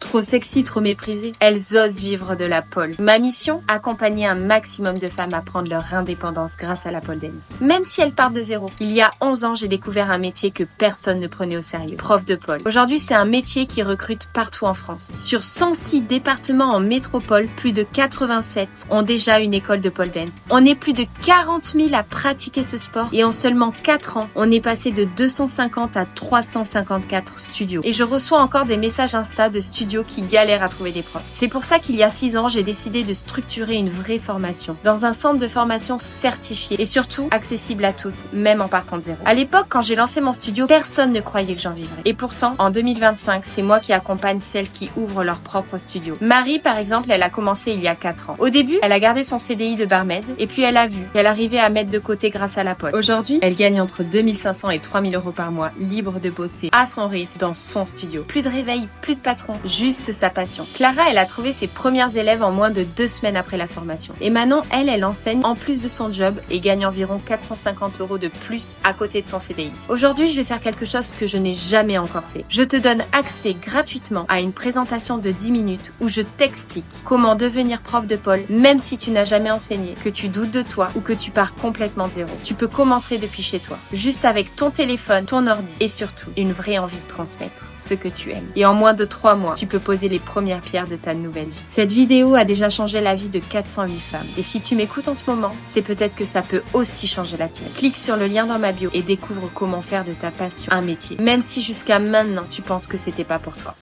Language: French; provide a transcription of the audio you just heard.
Trop sexy, trop méprisée, elles osent vivre de la pole. Ma mission, accompagner un maximum de femmes à prendre leur indépendance grâce à la pole dance. Même si elles partent de zéro. Il y a 11 ans, j'ai découvert un métier que personne ne prenait au sérieux. Prof de pole. Aujourd'hui, c'est un métier qui recrute partout en France. Sur 106 départements en métropole, plus de 87 ont déjà une école de pole dance. On est plus de 40 000 à pratiquer ce sport et en seulement 4 ans, on est passé de 250 à 354 studios. Et je reçois encore des messages Insta de studios qui galèrent à trouver des profs. C'est pour ça qu'il y a 6 ans, j'ai décidé de structurer une vraie formation dans un centre de formation certifié et surtout accessible à toutes, même en partant de zéro. À l'époque, quand j'ai lancé mon studio, personne ne croyait que j'en vivrais. Et pourtant, en 2025, c'est moi qui accompagne celles qui ouvrent leur propre studio. Marie, par exemple, elle a commencé il y a 4 ans. Au début, elle a gardé son CDI de barmaid et puis elle a vu qu'elle arrivait à mettre de côté grâce à la pole. Aujourd'hui, elle gagne entre 2500 et 3000 euros par mois, libre de bosser à son rythme dans son studio. Plus de réveil, plus de patron, juste sa passion. Clara, elle a trouvé ses premières élèves en moins de 2 semaines après la formation. Et Manon, elle enseigne en plus de son job et gagne environ 450 euros de plus à côté de son CDI. Aujourd'hui, je vais faire quelque chose que je n'ai jamais encore fait. Je te donne accès gratuitement à une présentation de 10 minutes où je t'explique comment devenir prof de pole même si tu n'as jamais enseigné, que tu doutes de toi ou que tu pars complètement de zéro. Tu peux commencer depuis chez toi, juste avec ton téléphone, ton ordi et surtout une vraie envie de transmettre ce que tu aimes. Et en moins de 3 mois, tu peux poser les premières pierres de ta nouvelle vie. Cette vidéo a déjà changé la vie de 408 femmes. Et si tu m'écoutes en ce moment, c'est peut-être que ça peut aussi changer la tienne. Clique sur le lien dans ma bio et découvre comment faire de ta passion un métier. Même si jusqu'à maintenant, tu penses que c'était pas pour toi.